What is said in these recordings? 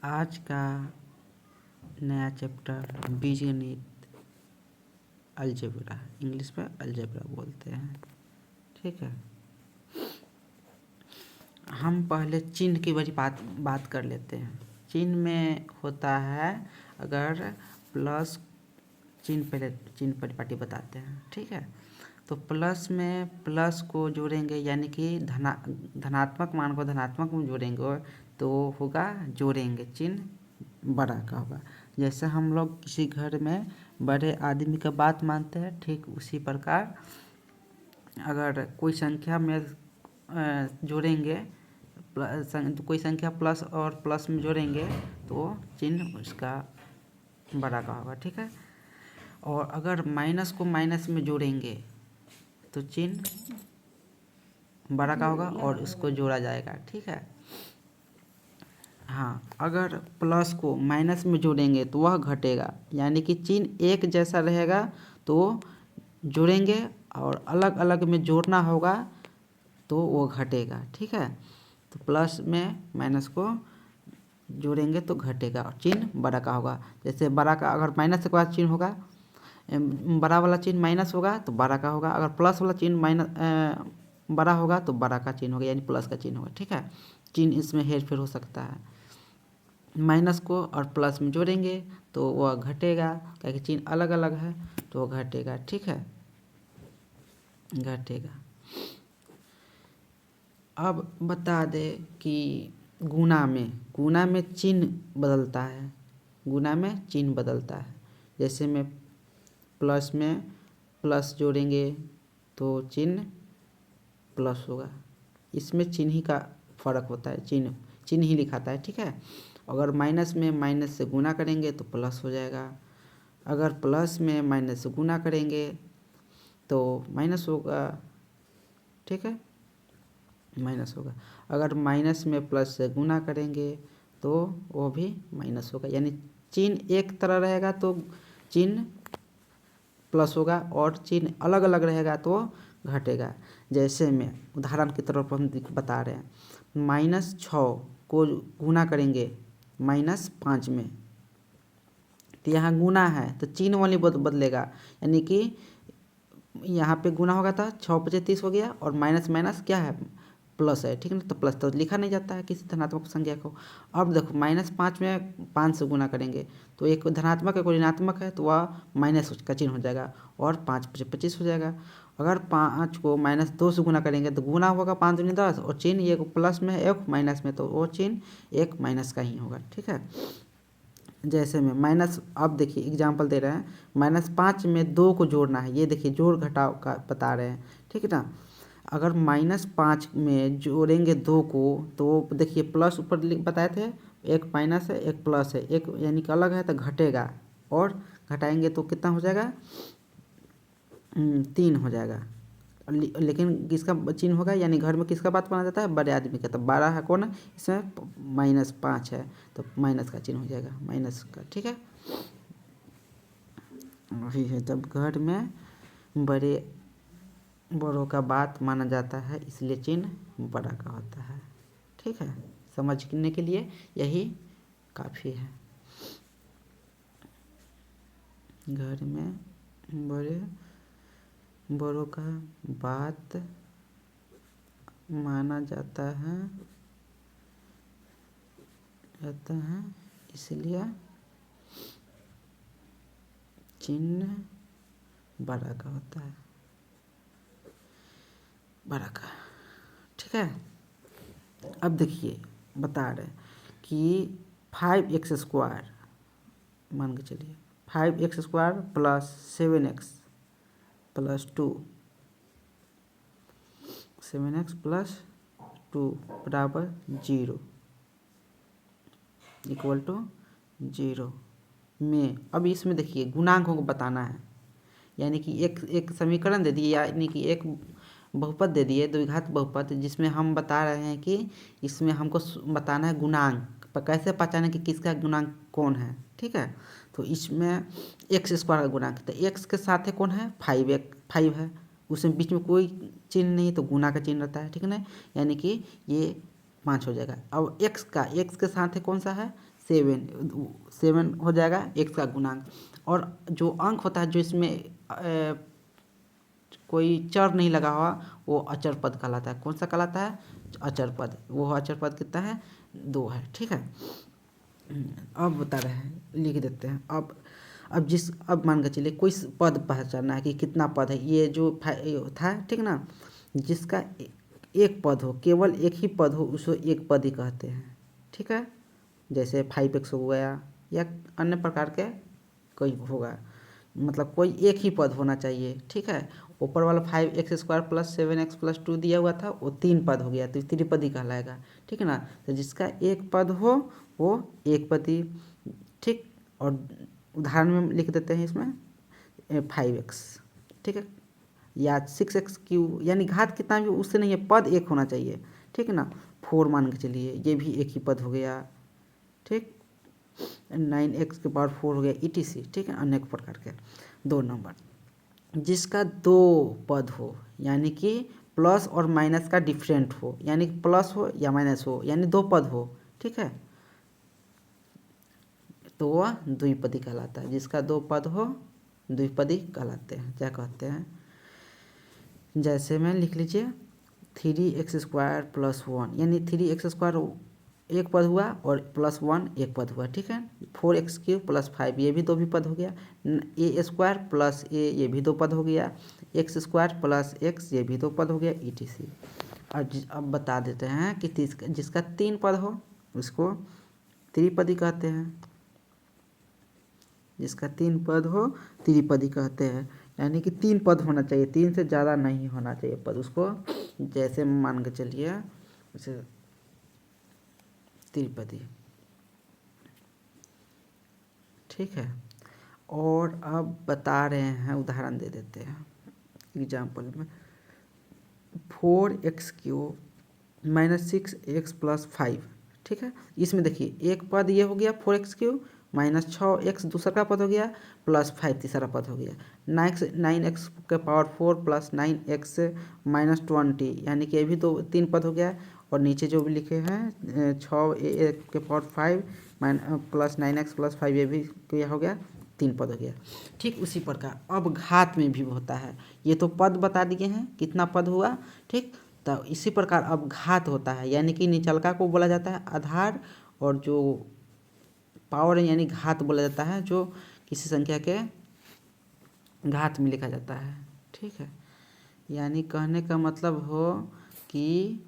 आज का नया चैप्टर बीजगणित अलजेब्रा, इंग्लिश में अलजेब्रा बोलते हैं। ठीक है, हम पहले चिन्ह की बड़ी बात कर लेते हैं। चिन्ह में होता है, अगर प्लस चिन्ह, पहले चिन्ह परिपाटी बताते हैं। ठीक है, तो प्लस में प्लस को जोड़ेंगे, यानी कि धनात्मक मान को धनात्मक में जोड़ेंगे तो होगा जोड़ेंगे, चिन्ह बड़ा का होगा। जैसे हम लोग किसी घर में बड़े आदमी का बात मानते हैं, ठीक उसी प्रकार अगर कोई संख्या में जोड़ेंगे, कोई संख्या प्लस और प्लस में जोड़ेंगे तो चिन्ह उसका बड़ा का होगा। ठीक है, और अगर माइनस को माइनस में जोड़ेंगे तो चिन्ह बड़ा का होगा और इसको जोड़ा जाएगा। ठीक है, हाँ, अगर प्लस को माइनस में जोड़ेंगे तो वह घटेगा, यानी कि चिन्ह एक जैसा रहेगा तो जोड़ेंगे, और अलग अलग में जोड़ना होगा तो वो घटेगा। ठीक है, तो प्लस में माइनस को जोड़ेंगे तो घटेगा और चिन्ह बड़ा का होगा। जैसे बड़ा का अगर माइनस के बाद चिन्ह होगा, बड़ा वाला चिन्ह माइनस होगा तो बड़ा का होगा, अगर प्लस वाला चिन्ह माइनस बड़ा होगा तो बड़ा का चिन्ह होगा, यानी प्लस का चिन्ह होगा। ठीक है, चिन्ह इसमें हेर फेर हो सकता है। माइनस को और प्लस में जोड़ेंगे तो वह घटेगा, क्योंकि चिन्ह अलग अलग है तो वह घटेगा। ठीक है, घटेगा। अब बता दे कि गुणा में चिन्ह बदलता है, गुणा में चिन्ह बदलता है। जैसे में प्लस में प्लस जोड़ेंगे तो चिन्ह प्लस होगा, इसमें चिन्ह ही का फर्क होता है, चिन्ह ही लिखाता है। ठीक है, अगर माइनस में माइनस से गुणा करेंगे तो प्लस हो जाएगा, अगर प्लस में माइनस से गुणा करेंगे तो माइनस होगा। ठीक है, माइनस होगा, अगर माइनस में प्लस से गुणा करेंगे तो वो भी माइनस होगा, यानी चिन्ह एक तरह रहेगा तो चिन्ह प्लस होगा और चिन्ह अलग अलग रहेगा तो घटेगा। जैसे में उदाहरण की तरफ हम बता रहे हैं, -6 को गुणा करेंगे -5 में, तो यहाँ गुणा है तो चिन्ह वाली बदलेगा, यानी कि यहाँ पे गुणा होगा था 6 × 5 = 30 हो गया, और माइनस माइनस क्या है, प्लस है। ठीक है ना, तो प्लस तो लिखा नहीं जाता है किसी धनात्मक संख्या को। अब देखो -5 में 5 से गुणा करेंगे तो एक धनात्मक है एक ऋणात्मक है तो वह माइनस का चिन्ह हो जाएगा, और 5 × 5 = 25 हो जाएगा। अगर 5 को -2 से गुणा करेंगे तो गुणा होगा 5 × 2 = 10, और चिन्ह एक प्लस में है एक माइनस में, तो वो चिन्ह एक माइनस का ही होगा। ठीक है, जैसे में माइनस, अब देखिए एग्जाम्पल दे रहे हैं, -5 में 2 को जोड़ना है, ये देखिए जोड़ घटाव का बता रहे हैं। ठीक है ना, अगर -5 में जोड़ेंगे 2 को तो देखिए प्लस ऊपर बताए थे, एक माइनस है एक प्लस है, एक यानी कि अलग है तो घटेगा, और घटाएंगे तो कितना हो जाएगा, 3 हो जाएगा। लेकिन किसका चिन्ह होगा, यानी घर में किसका बात माना जाता है, बड़े आदमी का, तो 12 है कौन है इसमें, -5 है तो माइनस का चिन्ह हो जाएगा, माइनस का। ठीक है, वही है जब घर में बड़ों का बात माना जाता है, इसलिए चिन्ह बड़ा का होता है। ठीक है, समझने के लिए यही काफ़ी है। घर में बड़ों का बात माना जाता है इसलिए चिन्ह बड़ा का होता है, बड़ा का। ठीक है, अब देखिए बता रहे कि 5x² मान के चलिए, 5x² + 7x + 2, 7x + 2 = 0 = 0 में, अब इसमें देखिए गुणांकों को बताना है, यानी कि एक समीकरण दे दिए, यानी कि एक बहुपद दे दिए, द्विघात बहुपद, जिसमें हम बता रहे हैं कि इसमें हमको बताना है गुणांक, पर कैसे पहचाने कि किसका गुणांक कौन है। ठीक है, तो इसमें x² का गुणांक, तो x के साथ है कौन है, 5 है, उसमें बीच में कोई चिन्ह नहीं तो गुणा का चिन्ह रहता है। ठीक है ना, यानी कि ये 5 हो जाएगा। अब x के साथ है कौन सा है, 7 हो जाएगा x का गुणांक। और जो अंक होता है जो इसमें कोई चर नहीं लगा हुआ वो अचर पद कहलाता है। कौन सा कहलाता है? अचर पद। वो अचर पद कितना है? 2 है। ठीक है, अब बता रहे हैं, लिख देते हैं। अब मान के चलिए कोई पद पहचानना है कि कितना पद है। ये जो था, ठीक ना, जिसका एक पद हो, केवल एक ही पद हो, उसको एक पद ही कहते हैं। ठीक है, जैसे 5x हो गया या अन्य प्रकार के कोई होगा, मतलब कोई एक ही पद होना चाहिए। ठीक है, ऊपर वाला 5x² + 7x + 2 दिया हुआ था, वो 3 पद हो गया तो त्रिपदी कहलाएगा। ठीक है ना, तो जिसका एक पद हो वो एक पदी। ठीक, और उदाहरण में लिख देते हैं इसमें 5x। ठीक है, या 6x3, यानी घात कितना भी उससे नहीं है, पद एक होना चाहिए। ठीक है ना, 4 मान के चलिए, ये भी एक ही पद हो गया। ठीक, 9x⁴ हो गया, etc। ठीक है, अनेक प्रकार के। 2 नंबर, जिसका 2 पद हो, यानी कि प्लस और माइनस का डिफरेंट हो, यानी प्लस हो या माइनस हो, यानी 2 पद हो। ठीक है, तो वह द्विपदी कहलाता है। जिसका 2 पद हो द्विपदी कहलाते हैं। क्या कहते हैं? जैसे में लिख लीजिए 3x² + 1, यानी 3x² एक पद हुआ और +1 एक पद हुआ। ठीक है, 4x³ + 5, ये भी 2 भी पद हो गया। a² + a, ये भी 2 पद हो गया। x² + x, ये भी 2 पद हो गया, etc। अब बता देते हैं कि जिसका 3 पद हो उसको त्रिपदी कहते हैं। जिसका 3 पद हो त्रिपदी कहते हैं, यानी कि 3 पद होना चाहिए, 3 से ज़्यादा नहीं होना चाहिए पद उसको। जैसे मान के चलिए जैसे त्रिपदी। ठीक है, और अब बता रहे हैं, उदाहरण दे देते हैं एग्जाम्पल में। 4x³ - 6x + 5। ठीक है, इसमें देखिए एक पद ये हो गया 4x³ -6x दूसरा का पद हो गया, +5 तीसरा पद हो गया। 9x⁴ + 9x - 20, यानी कि ये भी 3 पद हो गया। और नीचे जो भी लिखे हैं 6a⁴ + 9x + 5, ये भी क्या हो गया? 3 पद हो गया। ठीक, उसी प्रकार अब घात में भी होता है। ये तो पद बता दिए हैं कितना पद हुआ। ठीक, तो इसी प्रकार अब घात होता है, यानी कि निचलका को बोला जाता है आधार, और जो पावर यानी घात बोला जाता है जो किसी संख्या के घात में लिखा जाता है। ठीक है, यानी कहने का मतलब हो कि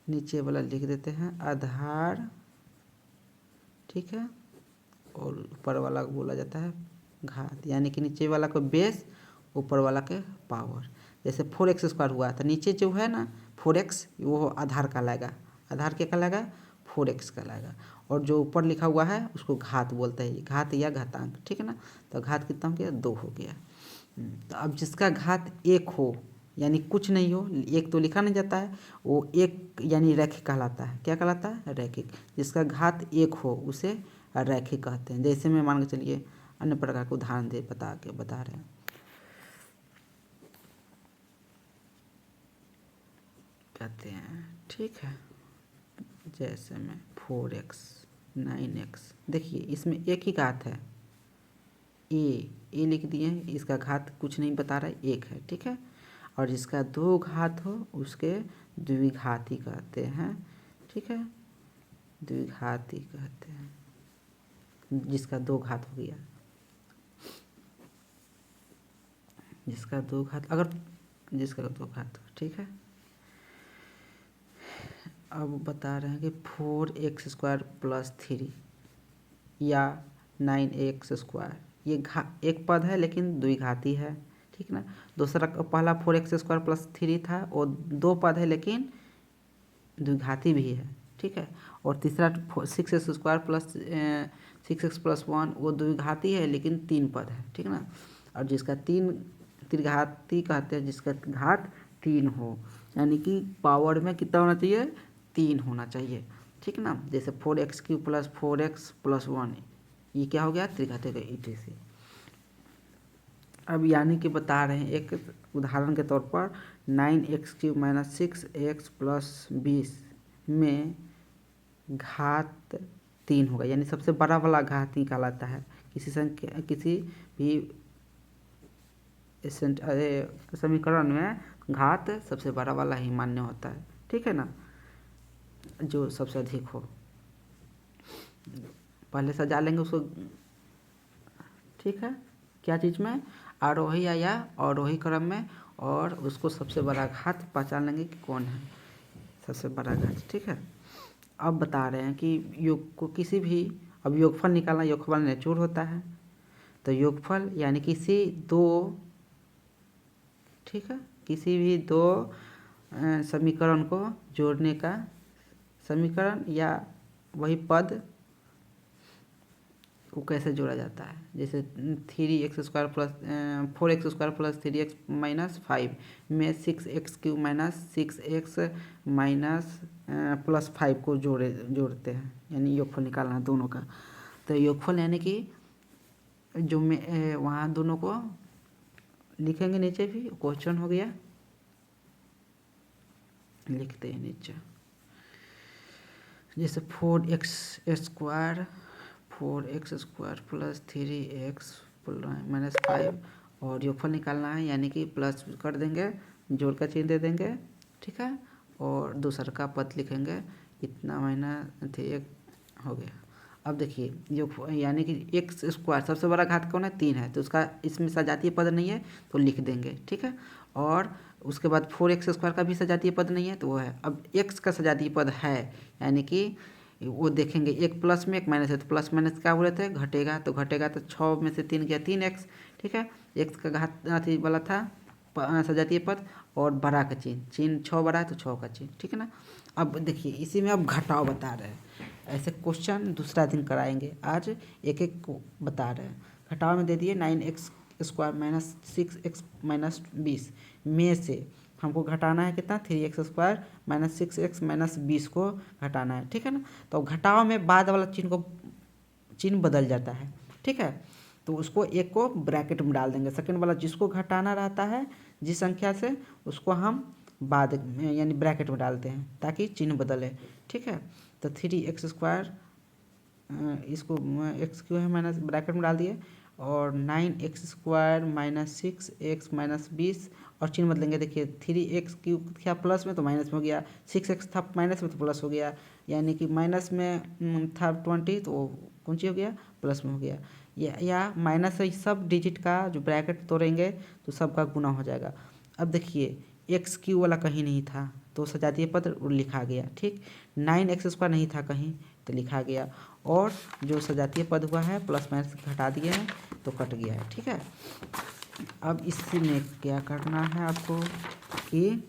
नीचे वाला लिख देते हैं आधार। ठीक है, और ऊपर वाला को बोला जाता है घात, यानी कि नीचे वाला को बेस, ऊपर वाला के पावर। जैसे 4x² हुआ तो नीचे जो है ना 4x, वो आधार कहलाएगा। आधार क्या कहलाएगा? 4x कहलाएगा। और जो ऊपर लिखा हुआ है उसको घात बोलते हैं, घात या घातांक। ठीक है ना, तो घात कितना हो गया? 2 हो गया। तो अब जिसका घात 1 हो, यानी कुछ नहीं हो, एक तो लिखा नहीं जाता है, वो एक यानी रैखिक कहलाता है। क्या कहलाता है? रैखिक। जिसका घात 1 हो उसे रैखिक कहते हैं। जैसे में मान के चलिए अन्य प्रकार के उदाहरण बता रहे हैं। कहते हैं, ठीक है, जैसे में 4x 9x, देखिए इसमें एक ही घात है, ए लिख दिए, इसका घात कुछ नहीं बता रहा है, 1 है। ठीक है, और जिसका 2 घात हो उसके द्विघाती कहते हैं। ठीक है, द्विघाती कहते हैं जिसका 2 घात हो गया। जिसका 2 घात जिसका 2 घात हो। ठीक है, अब बता रहे हैं कि 4x² + 3 या 9x², ये एक पद है लेकिन द्विघाती है। ठीक ना, दूसरा पहला 4x² + 3 था, वो 2 पद है लेकिन द्विघाती भी है। ठीक है, और तीसरा 6x² + 6x + 1, वो द्विघाती है लेकिन 3 पद है। ठीक ना, और जिसका 3 त्रिघाती कहते हैं, जिसका घात 3 हो, यानी कि पावर में कितना होना चाहिए? 3 होना चाहिए। ठीक ना, जैसे 4x³ + 4x + 1, ये क्या हो गया? त्रिघाती का etc। अब यानी कि बता रहे हैं एक उदाहरण के तौर पर 9x³ - 6x + 20 में घात 3 होगा, यानी सबसे बड़ा वाला घात ही कहलाता है। किसी संख्या किसी भी समीकरण में घात सबसे बड़ा वाला ही मान्य होता है, ठीक है ना, जो सबसे अधिक हो। पहले सजा लेंगे उसको, ठीक है, क्या चीज़ में, आरोही या अवरोही क्रम में, और उसको सबसे बड़ा घात पहचान लेंगे कि कौन है सबसे बड़ा घात, ठीक है। अब बता रहे हैं कि योग को किसी भी, अब योगफल निकालना, योगफल निचोड़ होता है, तो योगफल यानी किसी दो, ठीक है, किसी भी दो समीकरण को जोड़ने का समीकरण या वही पद को कैसे जोड़ा जाता है। जैसे 3x² plus 4x² plus 3x minus 5 में 6x³ minus 6x minus plus 5 को जोड़ते हैं, यानी योगफल निकालना है दोनों का। तो योगफल यानी कि जो में वहाँ दोनों को लिखेंगे, नीचे भी क्वेश्चन हो गया, लिखते हैं नीचे, जैसे 4x² प्लस 3x माइनस 5, और योगफल निकालना है, यानी कि प्लस कर देंगे, जोड़ का चिन्ह दे देंगे, ठीक है, और दूसरा का पद लिखेंगे, इतना माइनस 3 हो गया। अब देखिए योग यानी कि x² सबसे बड़ा घात कौन है, 3 है, तो उसका इसमें सजातीय पद नहीं है तो लिख देंगे, ठीक है। और उसके बाद 4x² का भी सजातीय पद नहीं है तो वो है। अब x का सजातीय पद है, यानी कि वो देखेंगे, एक प्लस में एक माइनस है, तो प्लस माइनस क्या बोले थे, घटेगा, तो घटेगा तो 6 में से 3 गया 3x, ठीक है। x का घात अथी वाला था सजातीय पद, और बड़ा का चिन्ह 6 बड़ा है तो 6 का चिन्ह, ठीक है ना। अब देखिए इसी में अब घटाव बता रहे हैं, ऐसे क्वेश्चन दूसरा दिन कराएंगे, आज एक एक को बता रहे हैं। घटाव में दे दिए 9x² माइनस 6x माइनस 20 में से हमको घटाना है कितना, 3x² माइनस 6x माइनस 20 को घटाना है, ठीक है ना। तो घटाव में बाद वाला चिन्ह बदल जाता है, ठीक है, तो उसको एक को ब्रैकेट में डाल देंगे, सेकंड वाला जिसको घटाना रहता है जिस संख्या से, उसको हम बाद में यानी ब्रैकेट में डालते हैं ताकि चिन्ह बदले, ठीक है। तो 3x² इसको x³ है माइनस ब्रैकेट में डाल दिए, और 9x² माइनस 6x माइनस 20, और चिन्ह बदलेंगे, देखिए 3x³ था प्लस में तो माइनस में हो गया, 6x था माइनस में तो प्लस हो गया, यानी कि माइनस में था 20 तो कौन सी हो गया, प्लस में हो गया, या माइनस से सब डिजिट का जो ब्रैकेट तोड़ेंगे तो सबका गुना हो जाएगा। अब देखिए x³ वाला कहीं नहीं था तो सजातीय पद लिखा गया, ठीक, 9x² नहीं था कहीं तो लिखा गया, और जो सजातीय पद हुआ है प्लस माइनस घटा दिए हैं तो कट गया है, ठीक है। अब इसी में क्या करना है आपको कि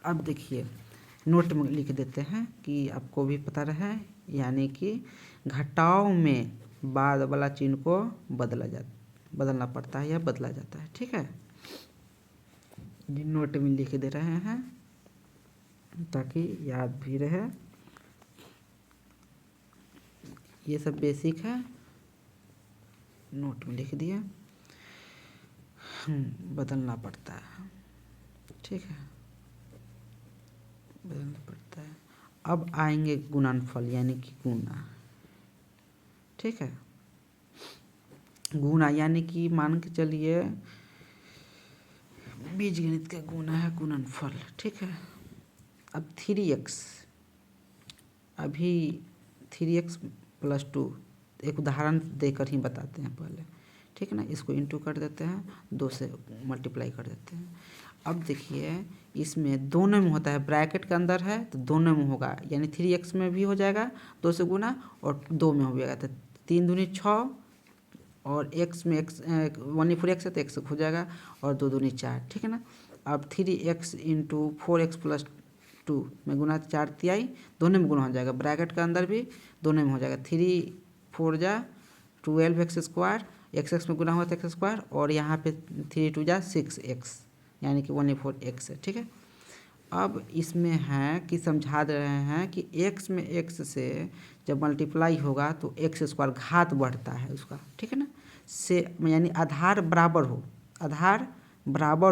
अब देखिए नोट में लिख देते हैं कि आपको भी पता रहे, यानी कि घटाव में बाद वाला चिन्ह को बदलना पड़ता है या बदला जाता है, ठीक है। नोट में लिख दे रहे हैं ताकि याद भी रहे, ये सब बेसिक है, नोट में लिख दिया, बदलना पड़ता है, ठीक है, बदलना पड़ता है। अब आएंगे गुणनफल यानी कि गुना, ठीक है, गुना यानी कि मान के चलिए बीजगणित का गुना है गुणनफल, ठीक है। अब 3x, अभी 3x प्लस 2 एक उदाहरण देकर ही बताते हैं पहले, ठीक है ना, इसको इंटू कर देते हैं, 2 से मल्टीप्लाई कर देते हैं। अब देखिए इसमें दोनों में होता है, ब्रैकेट के अंदर है तो दोनों में होगा, यानी 3x में भी हो जाएगा 2 से गुना, और 2 में हो जाएगा, तो 3 दूनी 6, और x में x 1/4x है तो x हो जाएगा, और 2 दूनी 4, ठीक है ना। अब 3x इंटू 4x प्लस 2 में गुना 4 तिहाई, दोनों में गुना हो जाएगा, ब्रैकेट के अंदर भी दोनों में हो जाएगा, 3 4 जा 12x², x में गुना हुआ था x², और यहाँ पे 3 2 जा 6x, यानी कि 1/4x है, ठीक है। अब इसमें है कि समझा दे रहे हैं कि x में x से जब मल्टीप्लाई होगा तो x² घात बढ़ता है उसका, ठीक है ना, से यानी आधार बराबर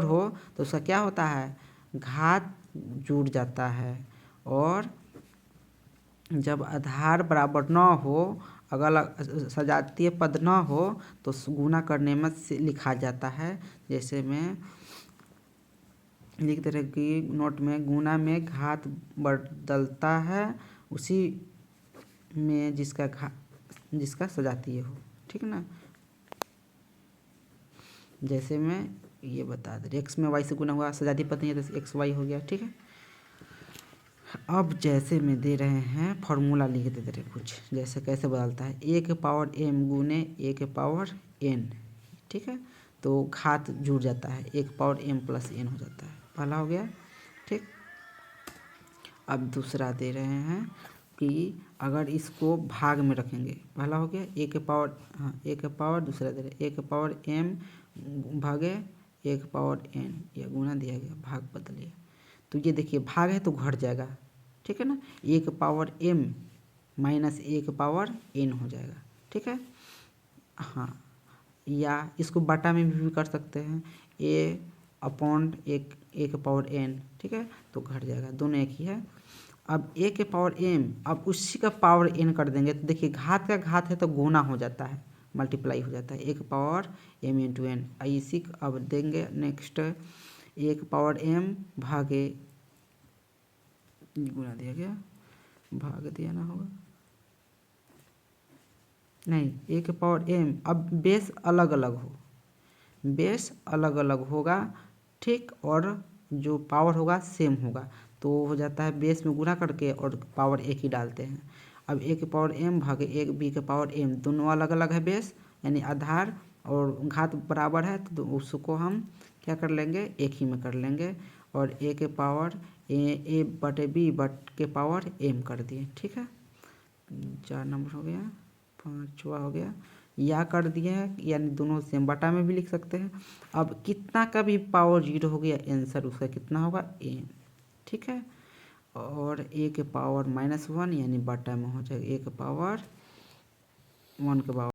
हो तो उसका क्या होता है, घात जुड़ जाता है, और जब आधार बराबर ना हो, अगर सजातीय पद ना हो तो गुना करने में लिखा जाता है। जैसे में लिख दे रहे कि नोट में गुना में घात बदलता है उसी में जिसका सजातीय हो, ठीक है ना। जैसे में ये बता दे एक्स में वाई से गुना हुआ, सजातीय पद नहीं है तो एक्स वाई हो गया, ठीक है। अब जैसे में दे रहे हैं फॉर्मूला लिख दे रहे कुछ, जैसे कैसे बदलता है ए के पावर एम गुने ए के पावर एन, ठीक है। तो घात जुड़ जाता है, ए के पावर एम प्लस एन हो जाता है, पहला हो गया, ठीक। अब दूसरा दे रहे हैं कि अगर इसको भाग में रखेंगे, पहला हो गया ए के पावर, हाँ ए के पावर, दूसरा दे रहे ए के पावर एम भागे ए के पावर एन, यह गुना दिया गया, भाग बदलिए। तो ये देखिए भाग है तो घट जाएगा, ठीक है ना। ए के पावर एम माइनस ए के पावर एन हो जाएगा, ठीक है। हाँ, या इसको बटा में भी कर सकते हैं, ए अपॉन एक ए के पावर एन, ठीक है, तो घट जाएगा, दोनों एक ही है। अब ए के पावर एम, अब उसी का पावर एन कर देंगे तो देखिए घात का घात है तो गुना हो जाता है, मल्टीप्लाई हो जाता है, ए के पावर एम इंटू एन। इसी अब देंगे नेक्स्ट ए के पावर एम भागे, गुना दिया गया, भाग दिया ना होगा, नहीं ए के पावर एम, अब बेस अलग अलग हो, बेस अलग अलग होगा, ठीक, और जो पावर होगा सेम होगा, तो हो जाता है बेस में गुना करके और पावर एक ही डालते हैं। अब ए के पावर एम भागे एक बी के पावर एम, दोनों अलग अलग है बेस, यानी आधार और घात बराबर है, तो उसको हम क्या कर लेंगे, एक ही में कर लेंगे, और ए के पावर ए बटे बी बट के पावर एम कर दिए, ठीक है। 4 नंबर हो गया, 5वां हो गया, या कर दिए हैं, यानी दोनों सेम, बटा में भी लिख सकते हैं। अब कितना का भी पावर 0 हो गया, आंसर उसका कितना होगा एन, ठीक है। और ए के पावर -1 यानी बटा में हो जाएगा ए के पावर 1 के पावर